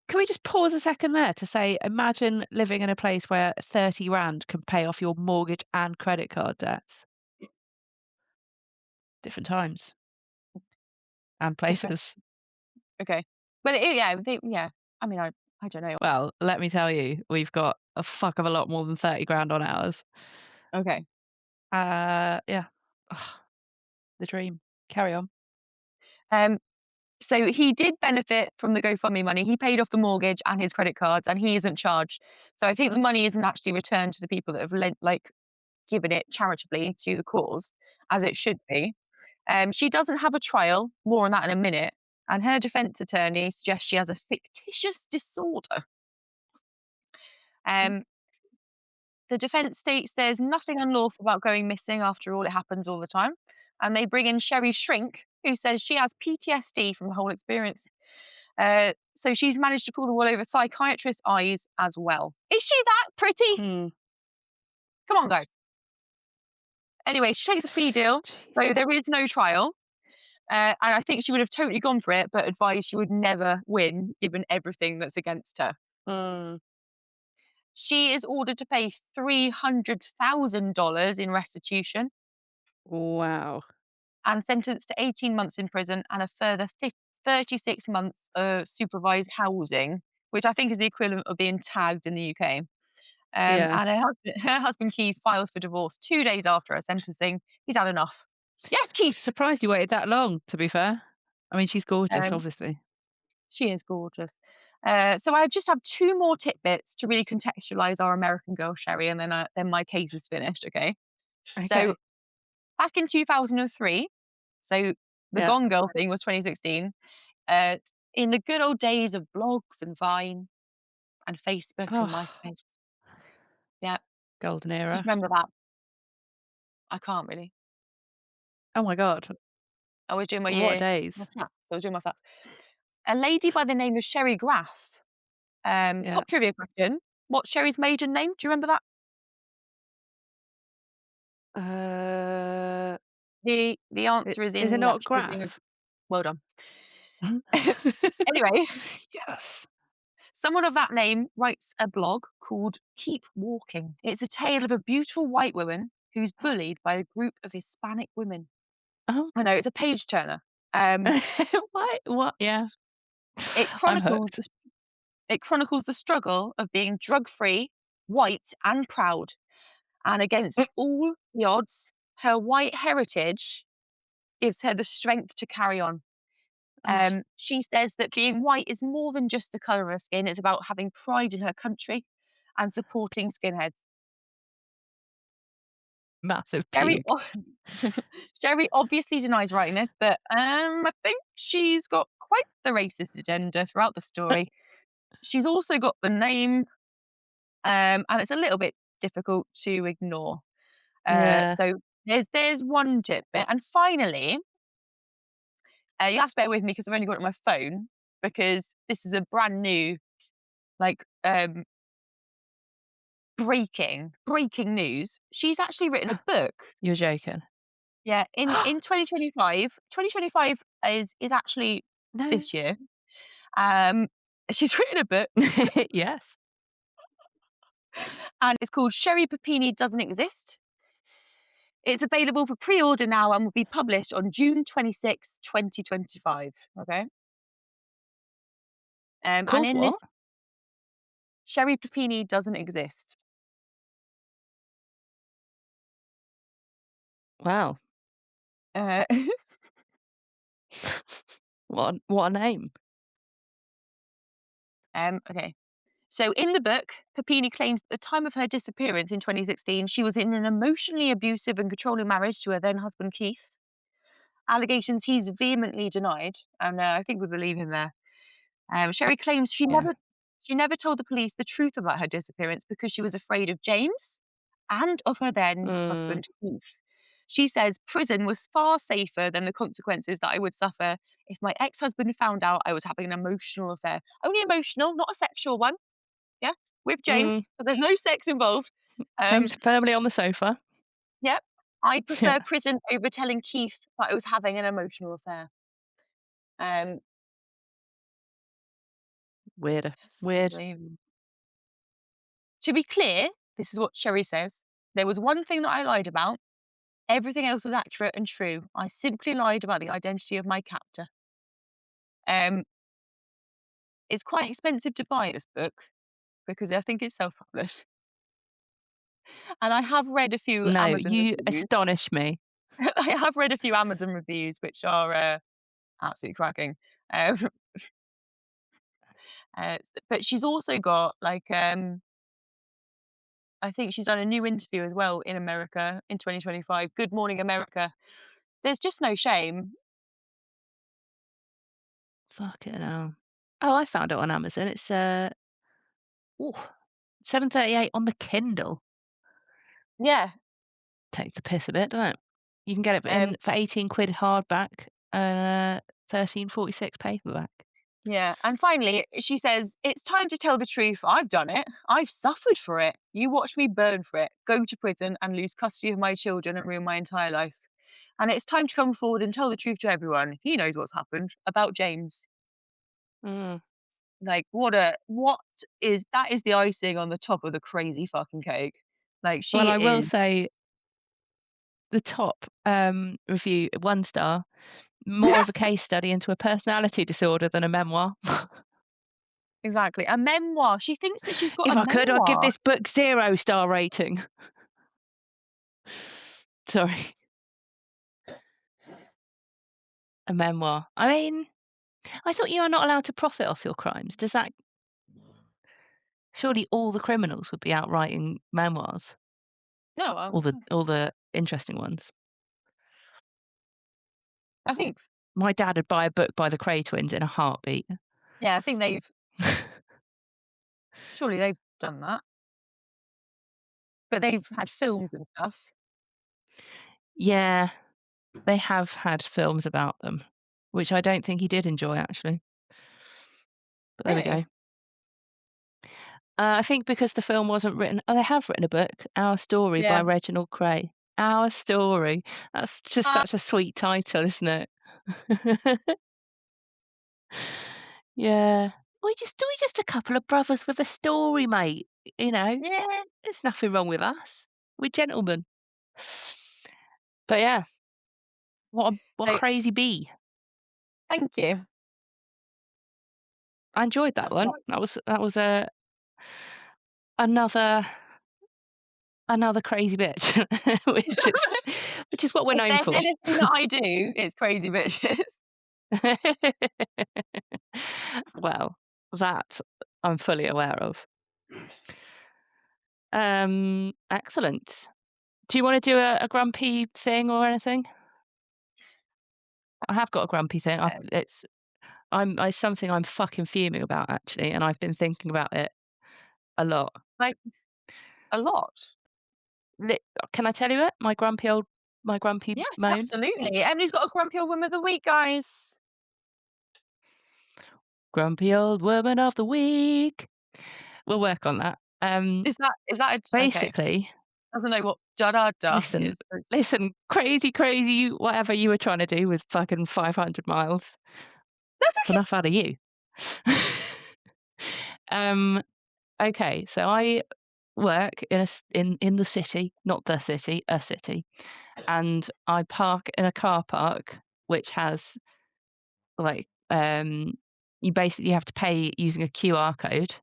Can we just pause a second there to say, imagine living in a place where 30 grand can pay off your mortgage and credit card debts. Different times and different. places. Okay. But yeah, yeah. I mean, I don't know. Well, let me tell you, we've got a fuck of a lot more than 30 grand on ours. Okay. Yeah. Ugh, the dream. Carry on. Um, so he did benefit from the GoFundMe money. He paid off the mortgage and his credit cards, and he isn't charged. So I think the money isn't actually returned to the people that have given it charitably to the cause, as it should be. She doesn't have a trial. More on that in a minute. And her defense attorney suggests she has a fictitious disorder. Mm. Um, the defense states there's nothing unlawful about going missing. After all, it happens all the time. And they bring in Sherry's shrink, who says she has PTSD from the whole experience. So she's managed to pull the wool over psychiatrist's eyes as well. Is she that pretty? Hmm. Come on, guys. Anyway, she takes a plea deal, so Jesus. there is no trial. And I think she would have totally gone for it, but advised she would never win given everything that's against her. Mm. She is ordered to pay $300,000 in restitution Wow. and sentenced to 18 months in prison and a further 36 months of supervised housing, which I think is the equivalent of being tagged in the UK. Yeah. And her husband Keith files for divorce 2 days after her sentencing. He's had enough. Yes, Keith. Surprised you waited that long, to be fair. I mean, she's gorgeous, Um, obviously. She is gorgeous. So I just have two more tidbits to really contextualize our American girl Sherry, and then my case is finished. Okay. So Okay. back in 2003, so the Yeah. Gone Girl thing was 2016. Uh, in the good old days of blogs and Vine and Facebook and Oh, MySpace. Yeah, golden just era. remember that. I can't really. Oh my God. I was doing What my days? stats. I was doing my stats. A lady by the name of Sherry Graff. Yeah. Pop trivia question: what's Sherry's maiden name? Do you remember that? Uh, The answer is is it in the not actual beginning of. graph? Well done. Anyway, Yes. someone of that name writes a blog called Keep Walking. It's a tale of a beautiful white woman who's bullied by a group of Hispanic women. Oh. I know, it's a page turner. Um, What? What? Yeah. it I'm chronicles hooked. the it chronicles the struggle of being drug-free, white, and proud. And against all the odds, her white heritage gives her the strength to carry on. Oh, She says that being white is more than just the colour of her skin, it's about having pride in her country and supporting skinheads. massive Sherry, puke. Sherry obviously denies writing this, but I think she's got quite the racist agenda throughout the story. She's also got the name, and it's a little bit difficult to ignore. Yeah. So there's one tidbit, and finally, you have to bear with me because I've only got it on my phone because this is a brand new like breaking news. She's actually written a book. You're joking. Yeah, in 2025. 2025 is actually No. this year. Um, she's written a book, Yes. and it's called Sherri Papini Doesn't Exist. It's available for pre-order now and will be published on June 26th, 2025. Okay. And Called in what? this, Sherri Papini Doesn't Exist. Wow. Uh, What a name. okay. So in the book, Papini claims at the time of her disappearance in 2016, she was in an emotionally abusive and controlling marriage to her then husband Keith. Allegations he's vehemently denied, and I think we believe him there. Sherry claims she Yeah. never She never told the police the truth about her disappearance because she was afraid of James and of her then Mm, husband, Keith. She says prison was far safer than the consequences that I would suffer if my ex husband found out I was having an emotional affair. Only emotional, not a sexual one. Yeah, with James, mm. but there's no sex involved. Um, James firmly on the sofa. yep. I Yeah, prefer prison over telling Keith that I was having an emotional affair. Um, weirder. that's Weird. unbelievable. To be clear, this is what Sherry says. There was one thing that I lied about. Everything else was accurate and true. I simply lied about the identity of my captor. Um, it's quite expensive to buy this book because I think it's self-published. And I have read a few No, Amazon you reviews. astonish me. I have read a few Amazon reviews which are absolutely cracking. Um, but she's also got like I think she's done a new interview as well in America in 2025. Good Morning America. There's just no shame. Fucking hell. Oh, I found it on Amazon. It's ooh, 7.38 on the Kindle. Yeah. Takes the piss a bit, doesn't it? You can get it Um, in for 18 quid hardback and 13.46 paperback. Yeah. And finally, she says, it's time to tell the truth. I've done it. I've suffered for it. You watched me burn for it, go to prison and lose custody of my children and ruin my entire life. And it's time to come forward and tell the truth to everyone. He knows what's happened about James. Mm. Like, what is that is the icing on the top of the crazy fucking cake. Like, Well, she I will is, say the top review, 1 star, more of a case study into a personality disorder than a memoir. exactly a memoir. She thinks that she's got If a I could, I'd give memoir. this book 0 star rating. Sorry, a memoir. I mean, I thought you are not allowed to profit off your crimes. Does that surely all the criminals would be out writing memoirs? No, All the interesting ones. I think, My dad would buy a book by the Cray twins in a heartbeat. yeah, I think surely they've done that. But they've had films and stuff. Yeah, they have had films about them, which I don't think he did enjoy actually. But there we Really? go. I think because the film wasn't written. Oh, they have written a book, Our Story by Yeah. Reginald Cray. Our Story. That's just Ah, such a sweet title, isn't it? Yeah. We just a couple of brothers with a story, mate. You know, yeah. there's nothing wrong with us. We're gentlemen. But yeah, what a So, crazy bee. thank you. I enjoyed that That's one. right. That was a another another crazy bitch, which is what we're If known there's for. anything that I do, it's crazy bitches. Well, that I'm fully aware of. Excellent. Do you want to do a grumpy thing or anything? I have got a grumpy thing. It's something I'm fucking fuming about actually, and I've been thinking about it a lot. Like, a lot. Li- Can I tell you it? My grumpy Yes, moan. absolutely. Emily's got a grumpy old woman of the week, guys. Grumpy old woman of the week. We'll work on that. Is that a okay. Basically, Doesn't know what da da da listen, is. listen, crazy, whatever you were trying to do with fucking 500 miles. That's It's enough out of you. um, okay, so I work in the city, not the city, a city, and I park in a car park which has like you basically have to pay using a QR code,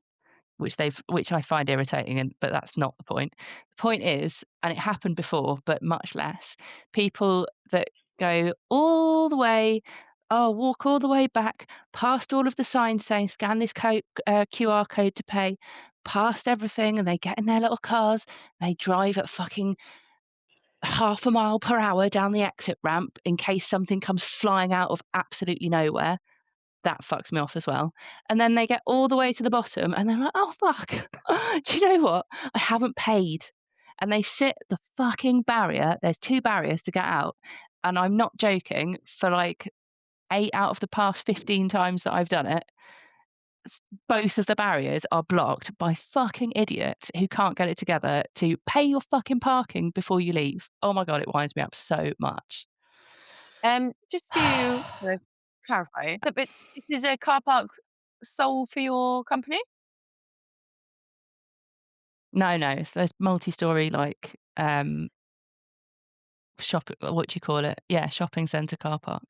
which I find irritating, but that's not the point. The point is, and it happened before, but much less, people that go all the way, walk all the way back, past all of the signs saying scan this QR code to pay, past everything, and they get in their little cars, they drive at fucking half a mile per hour down the exit ramp in case something comes flying out of absolutely nowhere. That fucks me off as well. And then they get all the way to the bottom and they're like, "Oh, fuck. Do you know what? I haven't paid." And they sit the fucking barrier. There's 2 barriers to get out, and I'm not joking, for, like, 8 out of the past 15 times that I've done it, both of the barriers are blocked by fucking idiots who can't get it together to pay your fucking parking before you leave. Oh my god, it winds me up so much. Just to kind of clarify, so but this is a car park sold for your company? No, no, it's those multi-story, like, what do you call it? Yeah, shopping centre car park.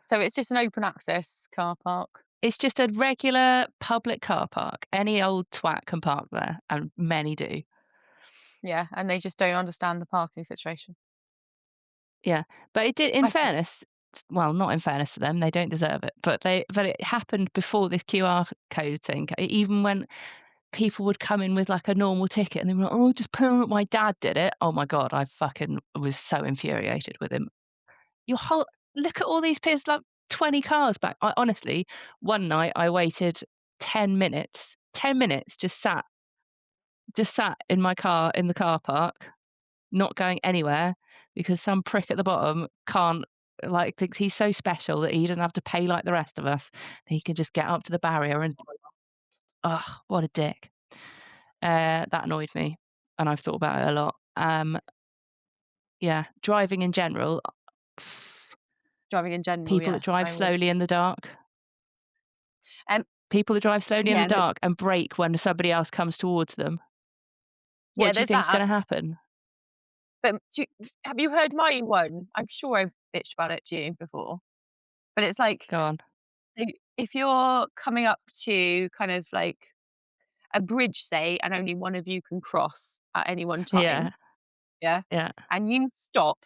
So it's just an open access car park? It's just a regular public car park. Any old twat can park there, and many do. Yeah, and they just don't understand the parking situation. Yeah, but it did, in Okay. fairness, well, not in fairness to them, they don't deserve it, but it happened before this QR code thing. Even when people would come in with, like, a normal ticket and they were like, "Oh, just pay it, my dad did it." Oh my god, I fucking was so infuriated with him. Your whole Look at all these peers, like 20 cars back. I honestly, one night I waited 10 minutes, 10 minutes, just sat in my car in the car park, not going anywhere because some prick at the bottom can't, like, thinks he's so special that he doesn't have to pay like the rest of us. He can just get up to the barrier and, oh, what a dick. That annoyed me, and I've thought about it a lot. Yeah, driving in general, Driving in general, people that yes, drive I would. slowly in the dark. Um, People that drive slowly in the yeah, but dark and brake when somebody else comes towards them. yeah, What do you there's think's that, gonna happen? but have you heard my one? I'm sure I've bitched about it to you before, but it's like, Go on. so if you're coming up to kind of like a bridge, say, and only one of you can cross at any one time, Yeah, yeah, yeah, and you stop,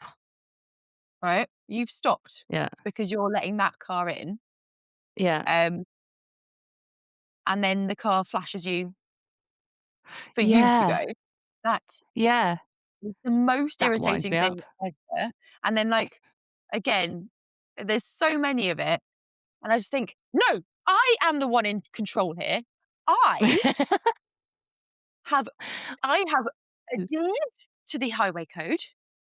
right? You've stopped yeah, because you're letting that car in, yeah, um, and then the car flashes you for you to yeah, go. That yeah. is the most That winds irritating me thing up. ever, and then, like, again, there's so many of it, and I just think, "No, I am the one in control here. I have I have adhered to the highway code.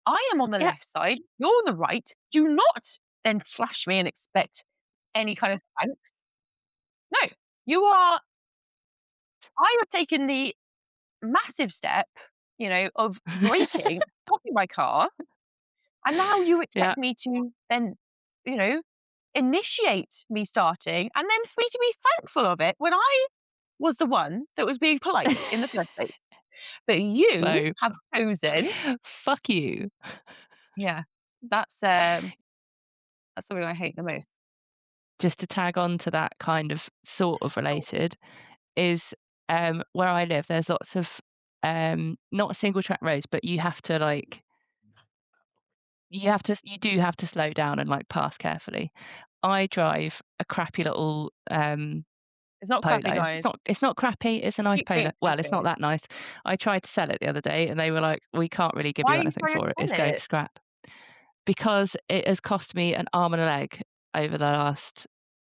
I am on the Yeah. left side, you're on the right. Do not then flash me and expect any kind of thanks. No, you are I have taken the massive step, of braking, stopping my car, and now you Yeah. expect me to then, you know, initiate me starting, and then for me to be thankful of it when I was the one that was being polite in the first place. But you So, have chosen. fuck you. Yeah, that's something I hate the most. Just to tag on to that, kind of sort of related, is, where I live, there's lots of, not single track roads, but you do have to slow down and, like, pass carefully. I drive a crappy little, It's not crappy, Polo. guys. It's not crappy, it's a nice Keep being Polo. Well, it's not stupid. that nice. I tried to sell it the other day and they were like, "We can't really give Why you are you anything trying to for it. It's sell going to it? scrap." Because it has cost me an arm and a leg over the last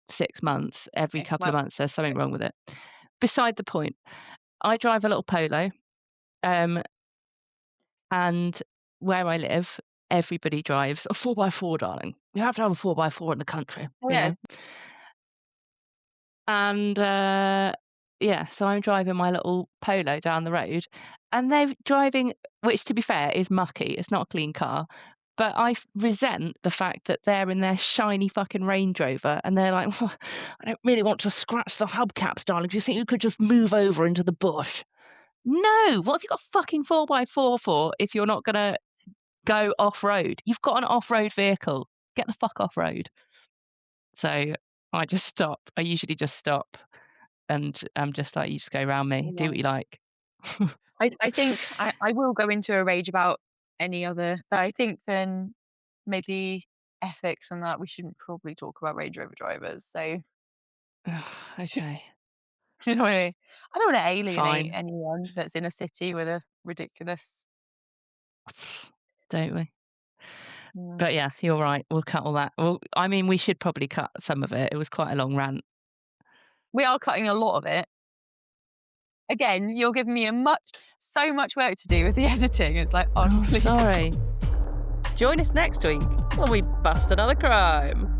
6 months. Every Okay, couple of well, months, there's something okay. wrong with it. Beside the point, I drive a little Polo, um, and where I live, everybody drives a 4 by 4, darling. You have to have a 4 by 4 in the country, Oh, you know? yes. And, yeah, so I'm driving my little Polo down the road, and they're driving, which, to be fair, is mucky, it's not a clean car, but resent the fact that they're in their shiny fucking Range Rover, and they're like, "Well, I don't really want to scratch the hubcaps, darling. Do you think you could just move over into the bush?" No! What have you got a fucking 4 by 4 for if you're not gonna go off-road? You've got an off-road vehicle. Get the fuck off-road. So, I just stop. I usually just stop. And I'm just like, "You just go around me, do Yeah. what you like." I think I will go into a rage about any other, but I think then maybe ethics and that we shouldn't probably talk about Range Rover drivers, so Okay, do you know what I mean? I don't wanna alienate fine. anyone that's in a city with a ridiculous. Don't we? Mm. But yeah, you're right. We'll cut all that. Well, I mean, we should probably cut some of it. It was quite a long rant. We are cutting a lot of it. Again, you're giving me so much work to do with the editing. It's like Oh, unbelievable. sorry. Join us next week when we bust another crime.